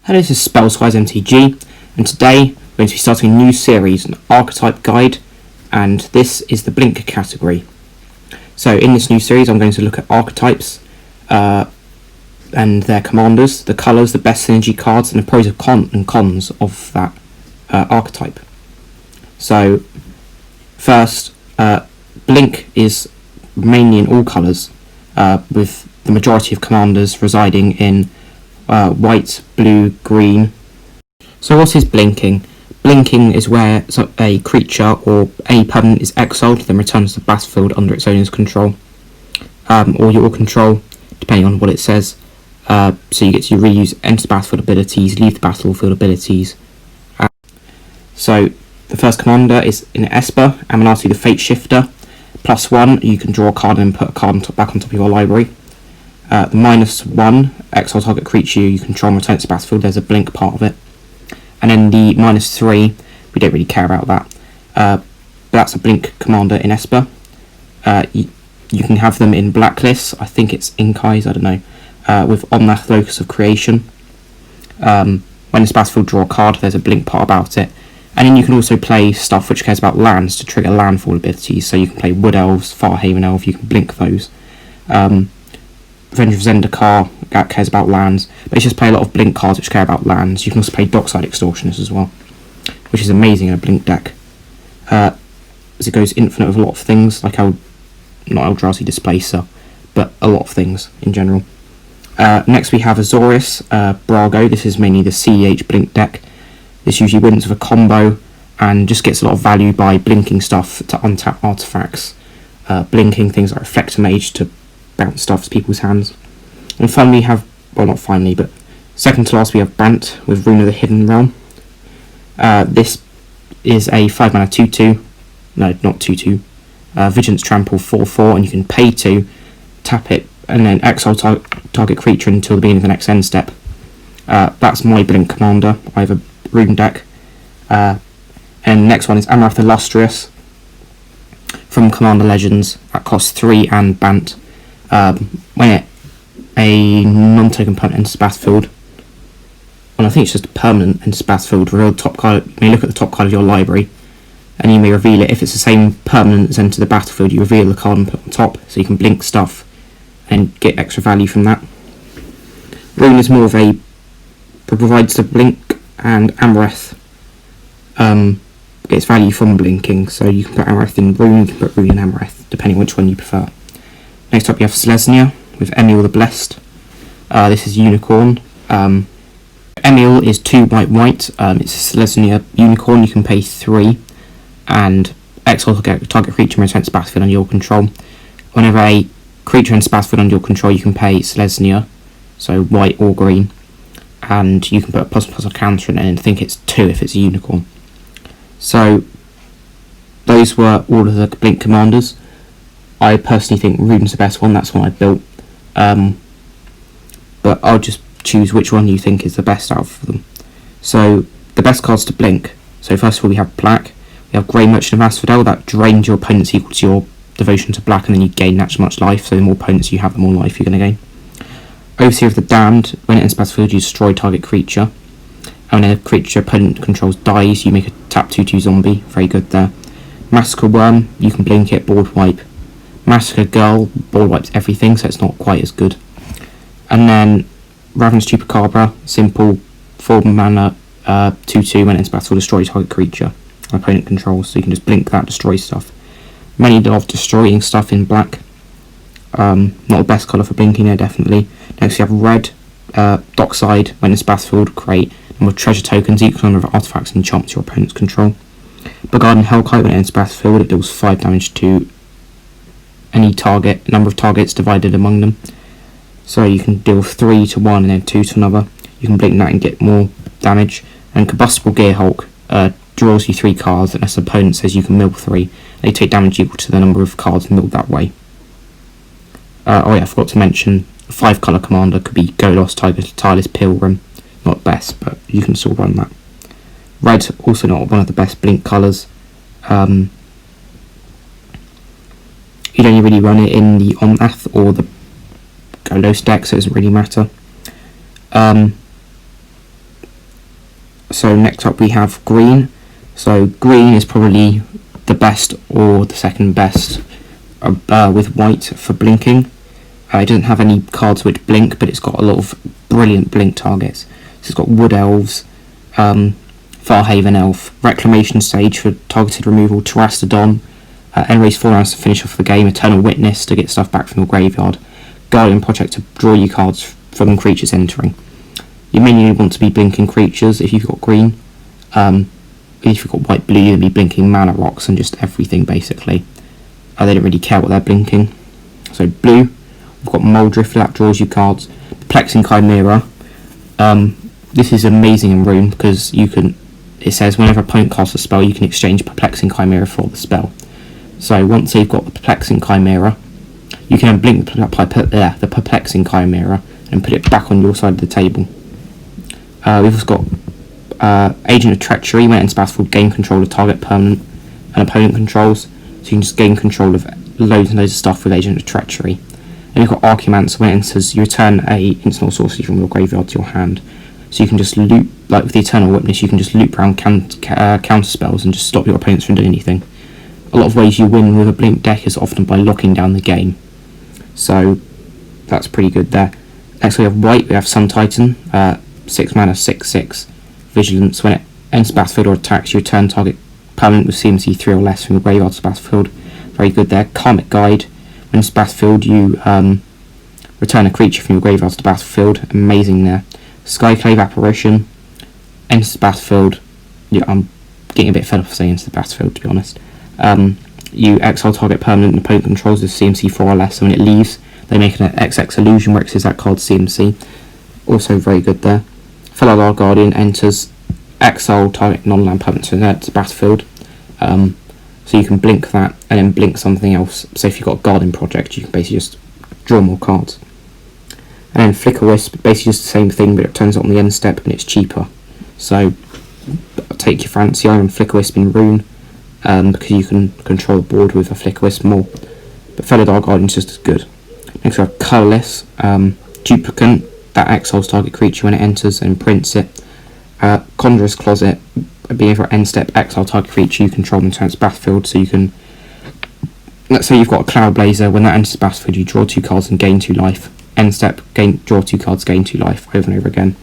Hello, this is Spellswise MTG, and today we're going to be starting a new series, an Archetype guide, and this is the Blink category. So in this new series I'm going to look at archetypes and their commanders, the colours, the best synergy cards, and the pros and cons of that archetype. So first, Blink is mainly in all colours, with the majority of commanders residing in white, blue, green. So what is blinking? Blinking is where a creature or any permanent is exiled, then returns to the battlefield under its owner's control, or your control, depending on what it says. So you get to reuse enter the battlefield abilities, leave the battlefield abilities. So the first commander is in Esper, Aminati the Fate Shifter. +1, you can draw a card and put a card back on top of your library. The -1, exile target creature you control and return to the battlefield, there's a blink part of it. And then the -3, we don't really care about that. But that's a blink commander in Esper. You can have them in Blacklists, I think it's Inkai's, I don't know, with Omnath Locus of Creation. When it's battlefield, draw a card, there's a blink part about it. And then you can also play stuff which cares about lands to trigger landfall abilities, so you can play Wood Elves, Farhaven Elf, you can blink those. Avenger of Zendikar, that cares about lands, but it's just play a lot of blink cards which care about lands. You can also play Dockside Extortionist as well, which is amazing in a blink deck, as it goes infinite with a lot of things, like not Eldrazi Displacer, but a lot of things in general. Next we have Azorius Brago. This is mainly the CEH blink deck. This usually wins with a combo and just gets a lot of value by blinking stuff to untap artifacts, blinking things like Reflector Mage to bounce stuff to people's hands. And finally we have, well, not finally, but second to last we have Brant with Roon of the Hidden Realm. This is a 5-mana 2/2, no, not 2/2, Vigilance Trample 4/4, and you can pay to tap it and then exile target creature until the beginning of the next end step. That's my blink commander. I have a Roon deck. And the next one is Amarath Illustrious from Commander Legends. That costs 3 and Bant. When a non-token permanent enters the battlefield, well, I think it's just a permanent enters the battlefield, reveal the top card. You may look at the top card of your library, and you may reveal it. If it's the same permanent that's entered the battlefield, you reveal the card and put it on top, so you can blink stuff and get extra value from that. Roon is more of a provides the blink, and Amareth gets value from blinking, so you can put Amareth in Roon, you can put Roon in Amareth, depending which one you prefer. Next up you have Selesnya with Emil the Blessed. This is Unicorn. Emil is 2 white. It's a Selesnya Unicorn. You can pay 3 and exile target creature and return to battlefield under your control. Whenever a creature enters battlefield under your control, you can pay Selesnya, so white or green, and you can put a +++ counter in it, and think it's 2 if it's a unicorn. So those were all of the blink commanders. I personally think Roon's the best one, that's one I built, but I'll just choose which one you think is the best out of them. So the best cards to blink. So first of all we have black. We have Grey Merchant of Asphodel, that drains your opponents equal to your devotion to black, and then you gain that much life, so the more opponents you have, the more life you're going to gain. Overseer of the Damned, when it enters battlefield you destroy target creature, and when a creature opponent controls dies, you make a tap 2/2 zombie, very good there. Massacre Worm, you can blink it, board wipe. Massacre Girl, board wipes everything, so it's not quite as good. And then Ravenous Chupacabra, simple 4-mana 2/2, when it enters battlefield destroy target creature an opponent controls, so you can just blink that, destroy stuff. Many love destroying stuff in black. Not the best colour for blinking there, definitely. Next we have red, Dockside, when it's battlefield, create number of treasure tokens equal number of artifacts and enchantments your opponents control. Begarden Hellkite, when it enters battlefield, it deals 5 damage to any target, number of targets divided among them. So you can deal 3 to one and then 2 to another. You can blink that and get more damage. And Combustible Gearhulk draws you 3 cards, unless an opponent says you can mill 3. They take damage equal to the number of cards milled that way. Oh yeah, I forgot to mention, a 5-colour commander could be Golos, Tiger, Tireless Pilgrim. Not best, but you can still run that. Red, also not one of the best blink colours. You'd only really run it in the Omnath or the Golos deck, so it doesn't really matter. So next up we have green. So green is probably the best or the second best with white for blinking. It doesn't have any cards which blink, but it's got a lot of brilliant blink targets. So it's got Wood Elves, Farhaven Elf, Reclamation Sage for targeted removal, Terrastodon, Enrace 4 rounds to finish off the game, Eternal Witness to get stuff back from your graveyard, Guardian Project to draw you cards from creatures entering. You mainly want to be blinking creatures if you've got green. If you've got white blue, you'll be blinking mana rocks and just everything basically. They don't really care what they're blinking. So blue, we've got Muldrifter that draws you cards, Perplexing Chimera. This is amazing in Roon because it says whenever an opponent casts a spell, you can exchange Perplexing Chimera for the spell. So once you've got the Perplexing Chimera, you can blink the Perplexing Chimera and put it back on your side of the table. We've also got Agent of Treachery. When it enters battlefield, gain control of target permanent and opponent controls. So you can just gain control of loads and loads of stuff with Agent of Treachery. And you've got Archetype. When it enters, you return a instant or sorcery from your graveyard to your hand. So you can just loop, like with the Eternal Witness, you can just loop around counter spells and just stop your opponents from doing anything. A lot of ways you win with a blink deck is often by locking down the game. So that's pretty good there. Next we have white, we have Sun Titan, 6 mana, 6/6. Vigilance. When it enters battlefield or attacks, you return target permanent with CMC 3 or less from your graveyard to battlefield. Very good there. Karmic Guide. When it's battlefield, you return a creature from your graveyard to the battlefield. Amazing there. Skyclave Apparition. Enters the battlefield. Yeah, I'm getting a bit fed up of saying into the battlefield, to be honest. You exile target permanent and opponent controls with CMC 4 or less, and when it leaves, they make an XX illusion where it says that card's CMC. Also very good there. Felidar Guardian enters, exile target non-land permanent to the battlefield. So you can blink that and then blink something else. So if you've got a Guardian Project, you can basically just draw more cards. And then Flicker Wisp, basically just the same thing, but it turns up on the end step and it's cheaper. So take your fancy on Flicker Wisp in Roon, because you can control the board with a Flicker Wisp more. But Felidar Guardian is just as good. Next we have Colourless, Duplicant, that exiles target creature when it enters and prints it. Conjurer's Closet, being able to end step, exile target creature you control and turn its battlefield, so you can, let's say you've got a Cloud Blazer, when that enters the battlefield you draw 2 cards and gain 2 life. End step, draw 2 cards, gain 2 life, over and over again.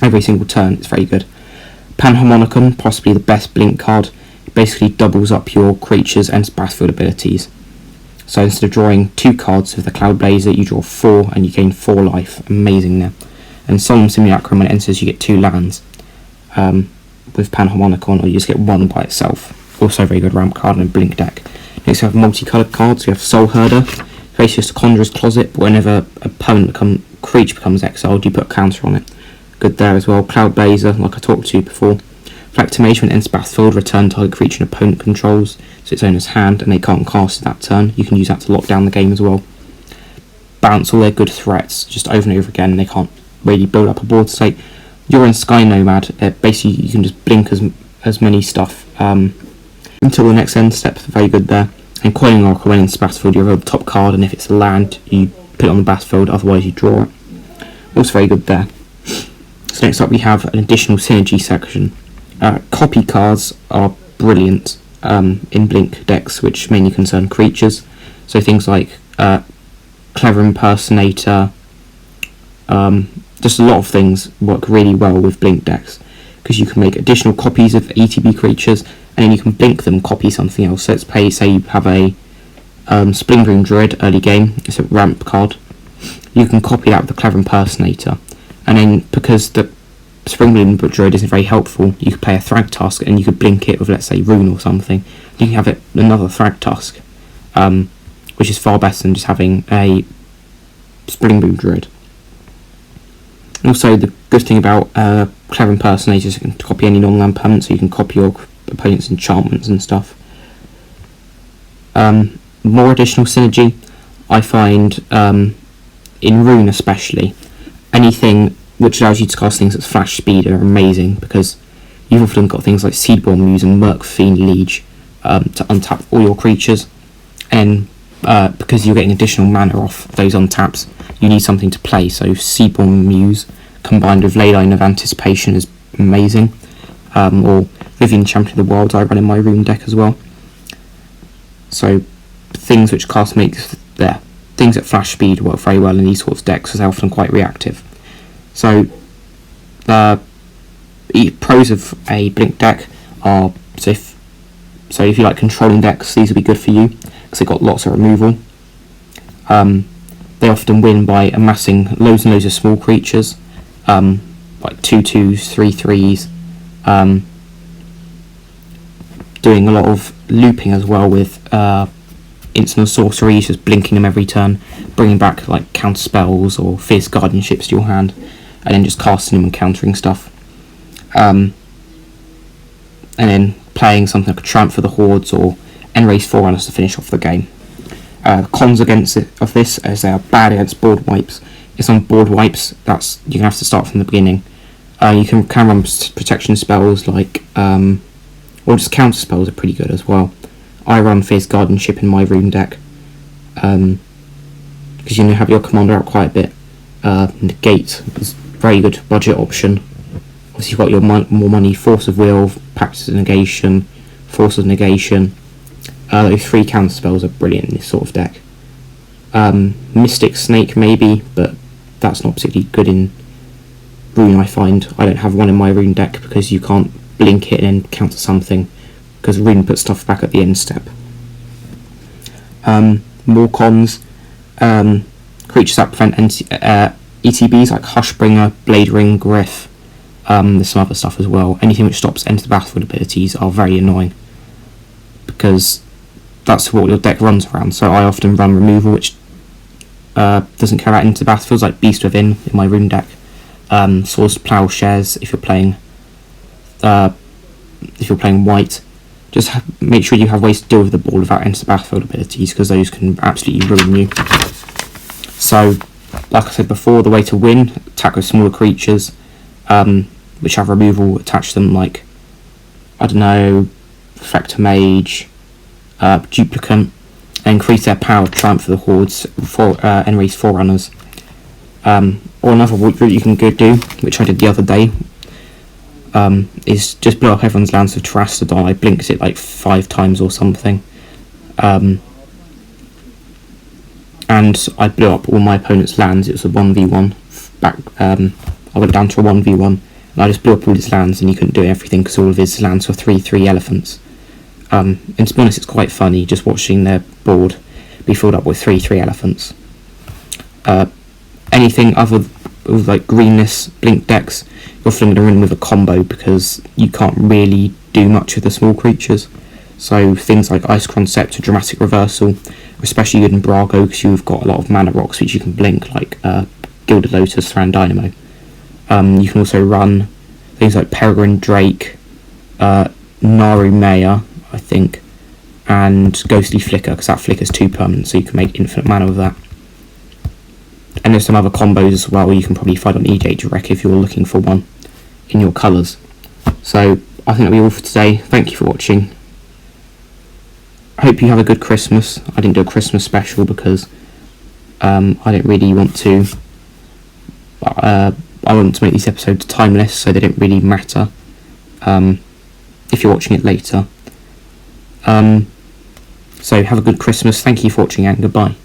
Every single turn, it's very good. Panharmonicon, possibly the best blink card, it basically doubles up your creature's end battlefield abilities. So instead of drawing 2 cards with the Cloud Blazer, you draw 4 and you gain 4 life. Amazing there. And Solemn Simulacrum, when it enters, you get 2 lands with Panharmonicon, or you just get 1 by itself. Also a very good ramp card in a blink deck. Next we have multicoloured cards. We have Soul Herder. Basically just a Conjurer's Closet, but whenever a permanent creature becomes exiled, you put a counter on it. Good there as well. Cloud Blazer, like I talked to before. Reflector Mage, when it enters battlefield, return target creature and opponent controls to its owner's hand, and they can't cast it that turn. You can use that to lock down the game as well. Bounce all their good threats just over and over again, and they can't really build up a board state. Yorion Sky Nomad, basically you can just blink as many stuff until the next end step. Very good there. And Coiling Oracle, when into battlefield, you have a top card, and if it's a land, you put it on the battlefield, otherwise you draw it. Also very good there. So next up we have an additional synergy section. Copy cards are brilliant in blink decks, which mainly concern creatures. So things like Clever Impersonator, just a lot of things work really well with blink decks, because you can make additional copies of ETB creatures, and then you can blink them, copy something else. So let's say you have a Splindering Druid early game, it's a ramp card. You can copy that with the Clever Impersonator, and then because the Splindering Druid isn't very helpful, you could play a Thragtusk and you could blink it with, let's say, Roon or something. You can have it another Thragtusk, which is far better than just having a Splindering Druid. Also, the good thing about Clever Impersonator is you can copy any non-land permanent, so you can copy your opponent's enchantments and stuff. More additional synergy, I find, in Roon especially, anything which allows you to cast things at flash speed are amazing, because you've often got things like Seedborn Muse and Merc Fiend Liege to untap all your creatures, and because you're getting additional mana off those untaps, you need something to play. So Seedborn Muse combined with Leyline of Anticipation is amazing. Or Vivian Champion of the Wild I run in my Roon deck as well. So things which cast makes there. Things at flash speed work very well in these sorts of decks as they're often quite reactive. So the pros of a Blink deck are, so if you like controlling decks, these will be good for you because they've got lots of removal. They often win by amassing loads and loads of small creatures, like 2/2s, 3/3s, doing a lot of looping as well with instant sorceries, just blinking them every turn, bringing back like counter spells or fierce guardianships to your hand, and then just casting them and countering stuff. And then playing something like a Triumph for the Hordes or Enrace Forerunners to finish off the game. Cons against of this, as they are bad against board wipes. It's on board wipes, that's you're gonna have to start from the beginning. You can run protection spells like, or just counter spells are pretty good as well. I run Fierce Guardianship in my Roon deck, because you have your commander out quite a bit. Negate is a very good budget option. Obviously you've got your more money, Force of Will, Practice of Negation, Force of Negation. Those 3 counter spells are brilliant in this sort of deck. Mystic Snake maybe, but that's not particularly good in Roon, I find. I don't have one in my Roon deck because you can't blink it and then counter something, because Roon puts stuff back at the end step. More cons, creatures that prevent ETBs like Hushbringer, Blade Ring, Griff. There's some other stuff as well. Anything which stops enter the battlefield abilities are very annoying, because that's what your deck runs around. So I often run removal, which doesn't care about into the battlefields, like Beast Within in my Roon deck. Swords Plowshares if you're playing white. Just make sure you have ways to deal with the ball without enter the battlefield abilities, because those can absolutely ruin you. So, like I said before, the way to win: attack with smaller creatures, which have removal attached to them, like, I don't know, Reflector Mage, Duplicant, and increase their power to Triumph for the Hordes, Enrace Forerunners. Or another route you can go do, which I did the other day, is just blow up everyone's lands with Terrastodon. I blinked it like 5 times or something. And I blew up all my opponent's lands. It was a 1v1. I went down to a 1v1, and I just blew up all his lands, and he couldn't do everything because all of his lands were 3/3 elephants. And to be honest, it's quite funny just watching their board be filled up with 3/3 elephants. Anything other with like greenness blink decks, you're often going to run with a combo because you can't really do much with the small creatures. So things like Icecrown Scepter, Dramatic Reversal, are especially good in Brago because you've got a lot of mana rocks which you can blink, like Gilded Lotus, Thran Dynamo. You can also run things like Peregrine Drake, Naru Maya, I think, and Ghostly Flicker, because that flickers 2 permanent, so you can make infinite mana with that. And there's some other combos as well you can probably find on EJ Direct if you're looking for one in your colours. So I think that'll be all for today. Thank you for watching. I hope you have a good Christmas. I didn't do a Christmas special because I didn't really want to. I want to make these episodes timeless, so they don't really matter if you're watching it later. So have a good Christmas. Thank you for watching, and goodbye.